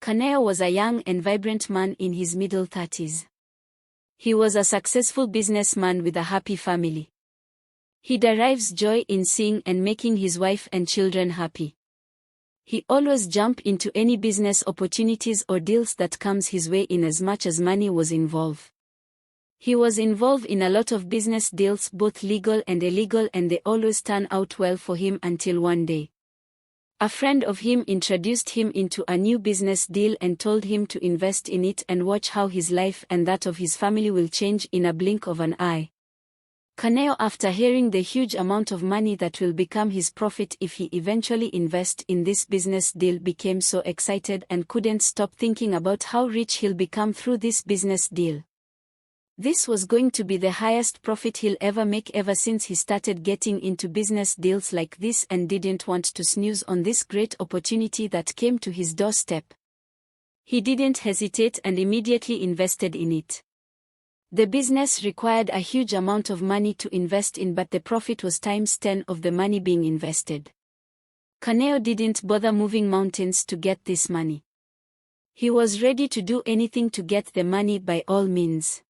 Kaneo was a young and vibrant man in his middle 30s. He was a successful businessman with a happy family. He derives joy in seeing and making his wife and children happy. He always jumped into any business opportunities or deals that comes his way in as much as money was involved. He was involved in a lot of business deals, both legal and illegal, and they always turned out well for him until one day. A friend of him introduced him into a new business deal and told him to invest in it and watch how his life and that of his family will change in a blink of an eye. Kaneo, after hearing the huge amount of money that will become his profit if he eventually invests in this business deal, became so excited and couldn't stop thinking about how rich he'll become through this business deal. This was going to be the highest profit he'll ever make ever since he started getting into business deals like this, and didn't want to snooze on this great opportunity that came to his doorstep. He didn't hesitate and immediately invested in it. The business required a huge amount of money to invest in, but the profit was times 10 of the money being invested. Kaneo didn't bother moving mountains to get this money. He was ready to do anything to get the money by all means.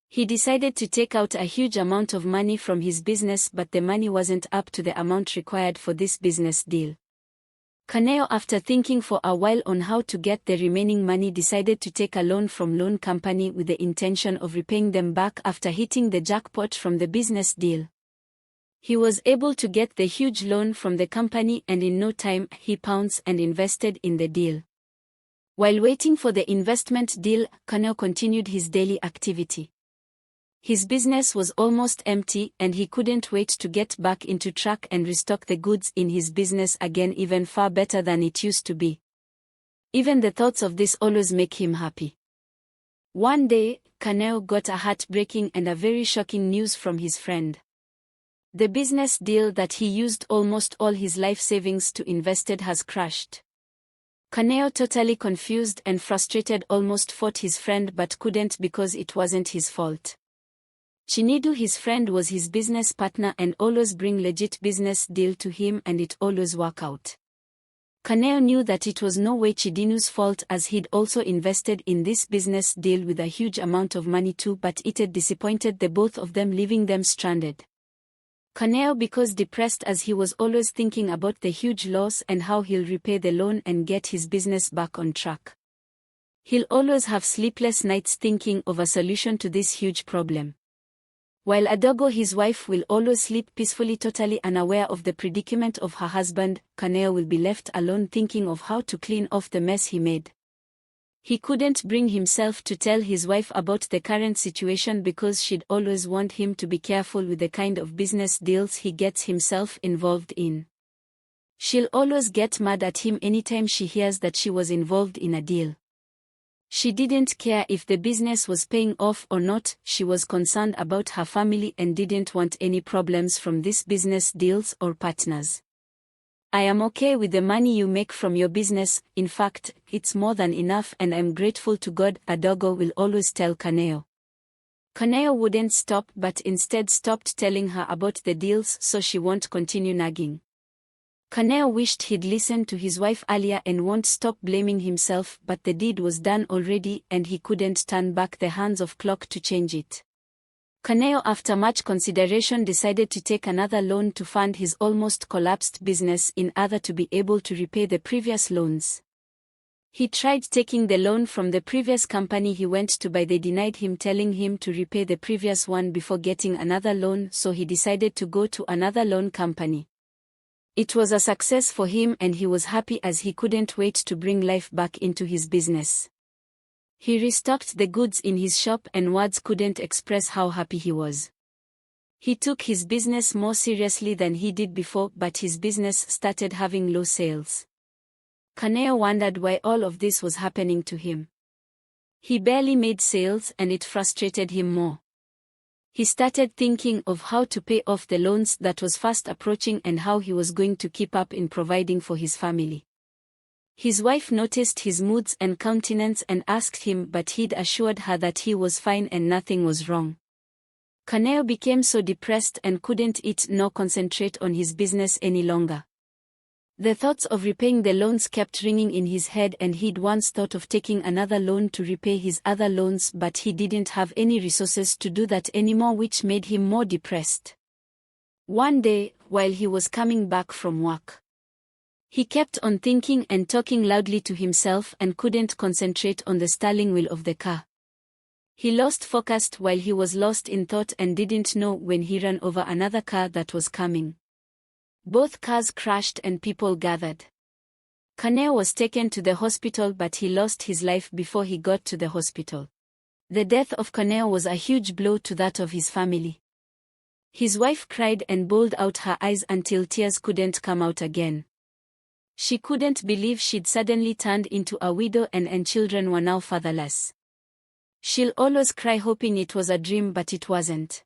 He decided to take out a huge amount of money from his business, but the money wasn't up to the amount required for this business deal. Kaneo, after thinking for a while on how to get the remaining money, decided to take a loan from loan company with the intention of repaying them back after hitting the jackpot from the business deal. He was able to get the huge loan from the company, and in no time he pounced and invested in the deal. While waiting for the investment deal, Kaneo continued his daily activity. His business was almost empty, and he couldn't wait to get back into track and restock the goods in his business again, even far better than it used to be. Even the thoughts of this always make him happy. One day, Kaneo got a heartbreaking and a very shocking news from his friend. The business deal that he used almost all his life savings to invested has crashed. Kaneo, totally confused and frustrated, almost fought his friend but couldn't because it wasn't his fault. Chinedu, his friend, was his business partner and always bring legit business deal to him, and it always work out. Kaneo knew that it was no way Chinedu's fault, as he'd also invested in this business deal with a huge amount of money too, but it had disappointed the both of them, leaving them stranded. Kaneo because depressed, as he was always thinking about the huge loss and how he'll repay the loan and get his business back on track. He'll always have sleepless nights thinking of a solution to this huge problem. While Adogo, his wife, will always sleep peacefully, totally unaware of the predicament of her husband, Kaneo will be left alone thinking of how to clean off the mess he made. He couldn't bring himself to tell his wife about the current situation because she'd always want him to be careful with the kind of business deals he gets himself involved in. She'll always get mad at him anytime she hears that she was involved in a deal. She didn't care if the business was paying off or not. She was concerned about her family and didn't want any problems from these business deals or partners. "I am okay with the money you make from your business, in fact, it's more than enough, and I'm grateful to God," Adogo will always tell Kaneo. Kaneo wouldn't stop, but instead stopped telling her about the deals so she won't continue nagging. Kaneo wished he'd listened to his wife earlier and won't stop blaming himself, but the deed was done already and he couldn't turn back the hands of clock to change it. Kaneo, after much consideration, decided to take another loan to fund his almost collapsed business in order to be able to repay the previous loans. He tried taking the loan from the previous company he went to, but they denied him, telling him to repay the previous one before getting another loan, so he decided to go to another loan company. It was a success for him and he was happy, as he couldn't wait to bring life back into his business. He restocked the goods in his shop and words couldn't express how happy he was. He took his business more seriously than he did before, but his business started having low sales. Kaneo wondered why all of this was happening to him. He barely made sales and it frustrated him more. He started thinking of how to pay off the loans that was fast approaching and how he was going to keep up in providing for his family. His wife noticed his moods and countenance and asked him, but he'd assured her that he was fine and nothing was wrong. Kaneo became so depressed and couldn't eat nor concentrate on his business any longer. The thoughts of repaying the loans kept ringing in his head, and he'd once thought of taking another loan to repay his other loans, but he didn't have any resources to do that anymore, which made him more depressed. One day, while he was coming back from work, he kept on thinking and talking loudly to himself and couldn't concentrate on the steering wheel of the car. He lost focus while he was lost in thought and didn't know when he ran over another car that was coming. Both cars crashed and people gathered. Kaneo was taken to the hospital, but he lost his life before he got to the hospital. The death of Kaneo was a huge blow to that of his family. His wife cried and bawled out her eyes until tears couldn't come out again. She couldn't believe she'd suddenly turned into a widow and children were now fatherless. She'll always cry hoping it was a dream, but it wasn't.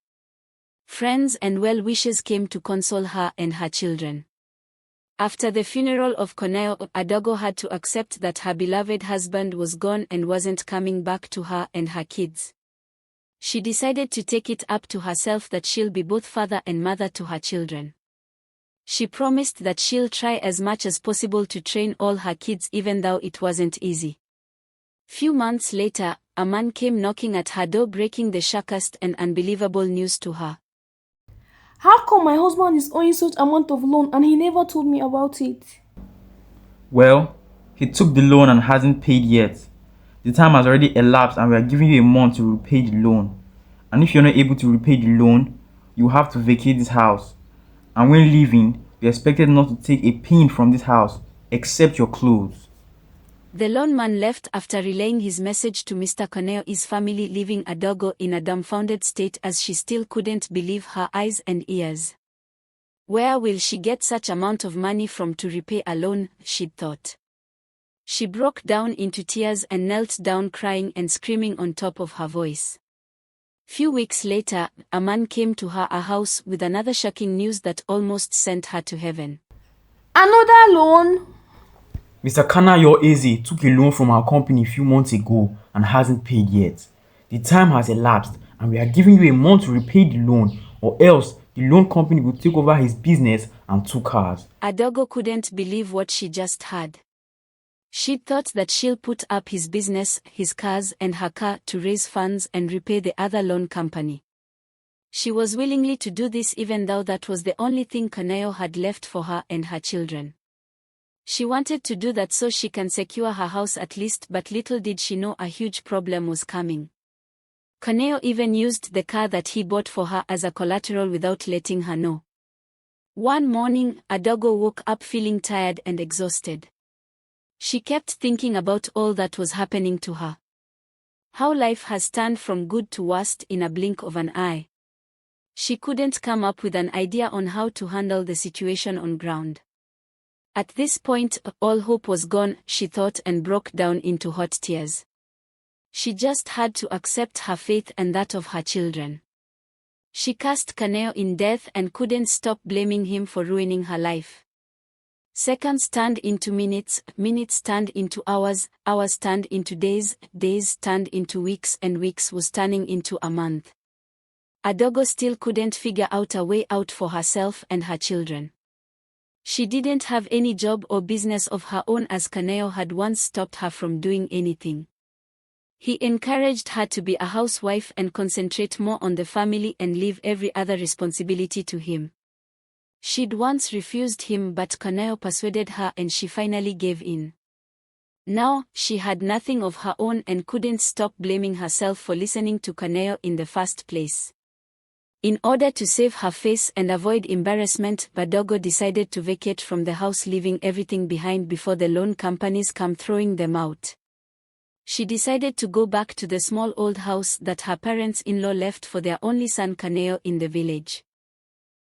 Friends and well-wishers came to console her and her children. After the funeral of Kaneo, Adogo had to accept that her beloved husband was gone and wasn't coming back to her and her kids. She decided to take it up to herself that she'll be both father and mother to her children. She promised that she'll try as much as possible to train all her kids, even though it wasn't easy. Few months later, a man came knocking at her door, breaking the shockest and unbelievable news to her. How come my husband is owing such amount of loan and he never told me about it? Well, he took the loan and hasn't paid yet. The time has already elapsed and we are giving you a month to repay the loan. And if you're not able to repay the loan, you have to vacate this house. And when leaving, you're expected not to take a pin from this house, except your clothes. The lone man left after relaying his message to Mr. Kaneo's family, leaving Adogo in a dumbfounded state as she still couldn't believe her eyes and ears. Where will she get such amount of money from to repay a loan, she'd thought. She broke down into tears and knelt down crying and screaming on top of her voice. Few weeks later, a man came to her house with another shocking news that almost sent her to heaven. Another loan? Mr. Kanayo Eze took a loan from our company a few months ago and hasn't paid yet. The time has elapsed and we are giving you a month to repay the loan, or else the loan company will take over his business and 2 cars. Adogo couldn't believe what she just heard. She'd thought that she'll put up his business, his cars and her car to raise funds and repay the other loan company. She was willingly to do this even though that was the only thing Kaneo had left for her and her children. She wanted to do that so she can secure her house at least, but little did she know a huge problem was coming. Kaneo even used the car that he bought for her as a collateral without letting her know. One morning, Adogo woke up feeling tired and exhausted. She kept thinking about all that was happening to her. How life has turned from good to worst in a blink of an eye. She couldn't come up with an idea on how to handle the situation on ground. At this point, all hope was gone, she thought, and broke down into hot tears. She just had to accept her fate and that of her children. She cast Kaneo in death and couldn't stop blaming him for ruining her life. Seconds turned into minutes, minutes turned into hours, hours turned into days, days turned into weeks, and weeks was turning into a month. Adogo still couldn't figure out a way out for herself and her children. She didn't have any job or business of her own, as Kaneo had once stopped her from doing anything. He encouraged her to be a housewife and concentrate more on the family and leave every other responsibility to him. She'd once refused him, but Kaneo persuaded her and she finally gave in. Now, she had nothing of her own and couldn't stop blaming herself for listening to Kaneo in the first place. In order to save her face and avoid embarrassment, Adogo decided to vacate from the house, leaving everything behind before the loan companies come throwing them out. She decided to go back to the small old house that her parents-in-law left for their only son Kaneo in the village.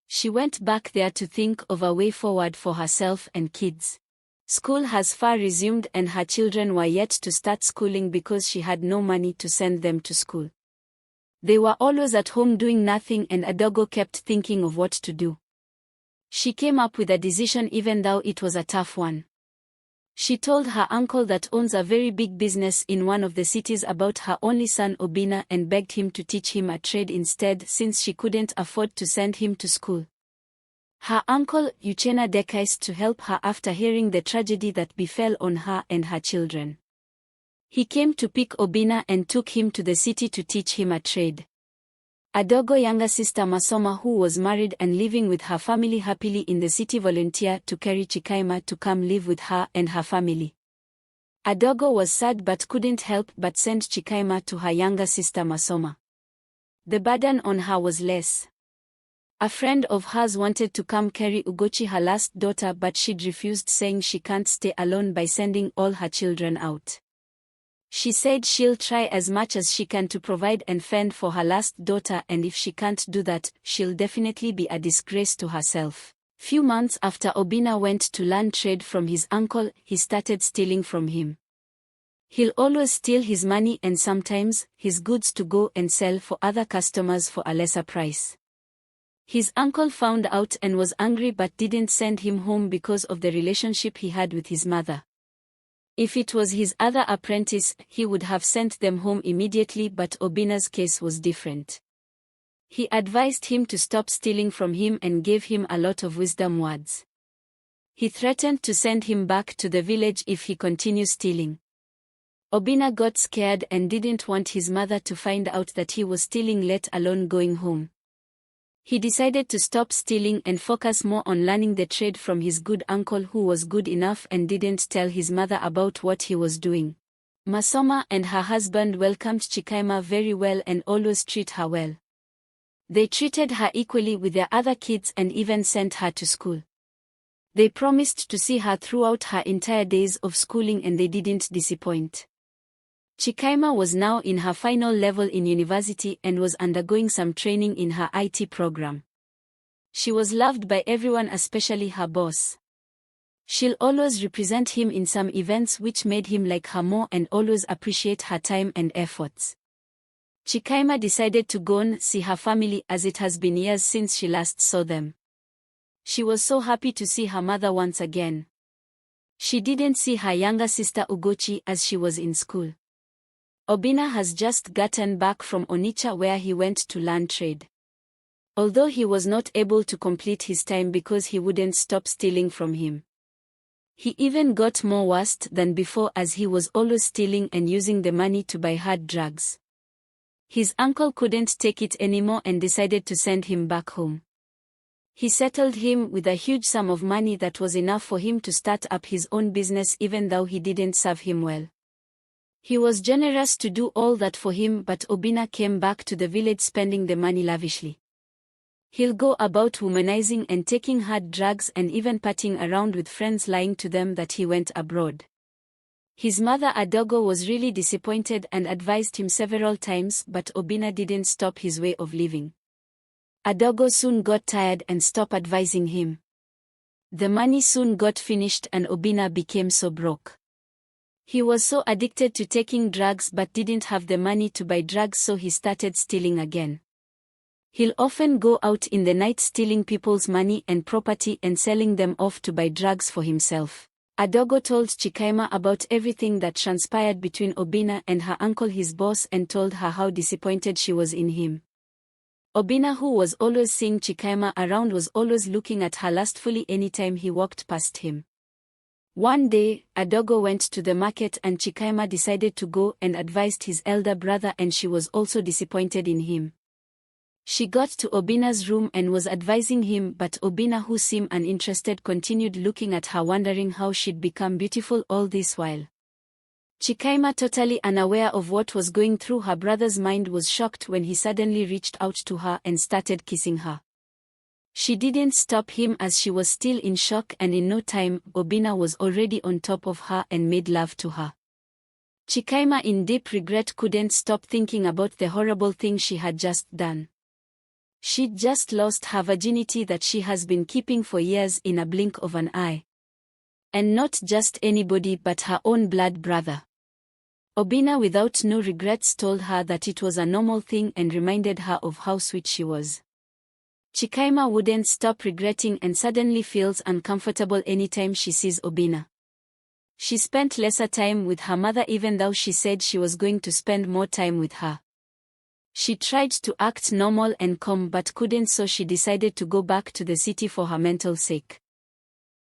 She went back there to think of a way forward for herself and kids. School has far resumed and her children were yet to start schooling because she had no money to send them to school. They were always at home doing nothing, and Adogo kept thinking of what to do. She came up with a decision even though it was a tough one. She told her uncle that owns a very big business in one of the cities about her only son Obina and begged him to teach him a trade instead, since she couldn't afford to send him to school. Her uncle, Uchenna decised to help her after hearing the tragedy that befell on her and her children. He came to pick Obinna and took him to the city to teach him a trade. Adogo younger sister Masoma, who was married and living with her family happily in the city, volunteered to carry Chikaima to come live with her and her family. Adogo was sad but couldn't help but send Chikaima to her younger sister Masoma. The burden on her was less. A friend of hers wanted to come carry Ugochi, her last daughter, but she'd refused, saying she can't stay alone by sending all her children out. She said she'll try as much as she can to provide and fend for her last daughter, and if she can't do that, she'll definitely be a disgrace to herself. Few months after Obinna went to learn trade from his uncle, he started stealing from him. He'll always steal his money and sometimes his goods to go and sell for other customers for a lesser price. His uncle found out and was angry but didn't send him home because of the relationship he had with his mother. If it was his other apprentice, he would have sent them home immediately, but Obinna's case was different. He advised him to stop stealing from him and gave him a lot of wisdom words. He threatened to send him back to the village if he continued stealing. Obinna got scared and didn't want his mother to find out that he was stealing, let alone going home. He decided to stop stealing and focus more on learning the trade from his good uncle, who was good enough and didn't tell his mother about what he was doing. Masoma and her husband welcomed Chikaima very well and always treat her well. They treated her equally with their other kids and even sent her to school. They promised to see her throughout her entire days of schooling and they didn't disappoint. Chikaima was now in her final level in university and was undergoing some training in her IT program. She was loved by everyone, especially her boss. She'll always represent him in some events, which made him like her more and always appreciate her time and efforts. Chikaima decided to go and see her family, as it has been years since she last saw them. She was so happy to see her mother once again. She didn't see her younger sister Ugochi as she was in school. Obinna has just gotten back from Onitsha, where he went to learn trade. Although he was not able to complete his time because he wouldn't stop stealing from him. He even got more worse than before, as he was always stealing and using the money to buy hard drugs. His uncle couldn't take it anymore and decided to send him back home. He settled him with a huge sum of money that was enough for him to start up his own business, even though he didn't serve him well. He was generous to do all that for him, but Obinna came back to the village spending the money lavishly. He'll go about womanizing and taking hard drugs and even partying around with friends, lying to them that he went abroad. His mother Adogo was really disappointed and advised him several times, but Obinna didn't stop his way of living. Adogo soon got tired and stopped advising him. The money soon got finished and Obinna became so broke. He was so addicted to taking drugs but didn't have the money to buy drugs, so he started stealing again. He'll often go out in the night stealing people's money and property and selling them off to buy drugs for himself. Adogo told Chikaima about everything that transpired between Obinna and her uncle, his boss, and told her how disappointed she was in him. Obinna, who was always seeing Chikaima around, was always looking at her lustfully anytime he walked past him. One day, Adogo went to the market and Chikaima decided to go and advised his elder brother, and she was also disappointed in him. She got to Obinna's room and was advising him, but Obinna, who seemed uninterested, continued looking at her, wondering how she'd become beautiful all this while. Chikaima, totally unaware of what was going through her brother's mind, was shocked when he suddenly reached out to her and started kissing her. She didn't stop him as she was still in shock, and in no time, Obinna was already on top of her and made love to her. Chikaima, in deep regret, couldn't stop thinking about the horrible thing she had just done. She'd just lost her virginity that she has been keeping for years in a blink of an eye. And not just anybody, but her own blood brother. Obinna, without no regrets, told her that it was a normal thing and reminded her of how sweet she was. Chikaima wouldn't stop regretting and suddenly feels uncomfortable anytime she sees Obinna. She spent lesser time with her mother, even though she said she was going to spend more time with her. She tried to act normal and calm but couldn't, so she decided to go back to the city for her mental sake.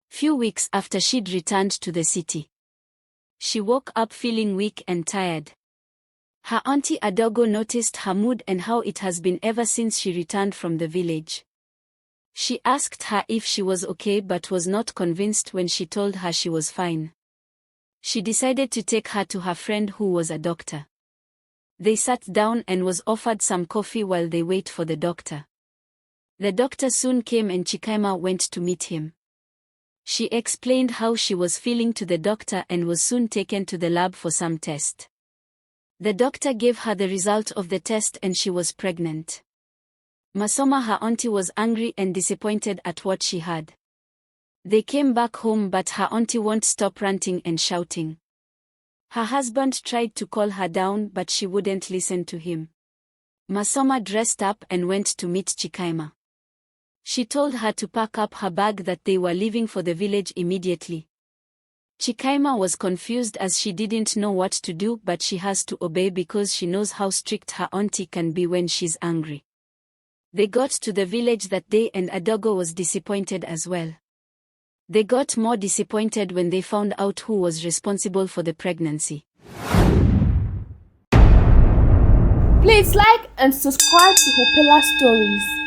Few weeks after she'd returned to the city, she woke up feeling weak and tired. Her auntie Adogo noticed her mood and how it has been ever since she returned from the village. She asked her if she was okay but was not convinced when she told her she was fine. She decided to take her to her friend who was a doctor. They sat down and was offered some coffee while they wait for the doctor. The doctor soon came and Chikaima went to meet him. She explained how she was feeling to the doctor and was soon taken to the lab for some test. The doctor gave her the result of the test and she was pregnant. Masoma, her auntie, was angry and disappointed at what she had. They came back home but her auntie won't stop ranting and shouting. Her husband tried to call her down but she wouldn't listen to him. Masoma dressed up and went to meet Chikaima. She told her to pack up her bag, that they were leaving for the village immediately. Chikaima was confused as she didn't know what to do, but she has to obey because she knows how strict her auntie can be when she's angry. They got to the village that day and Adogo was disappointed as well. They got more disappointed when they found out who was responsible for the pregnancy. Please like and subscribe to Hopela Stories.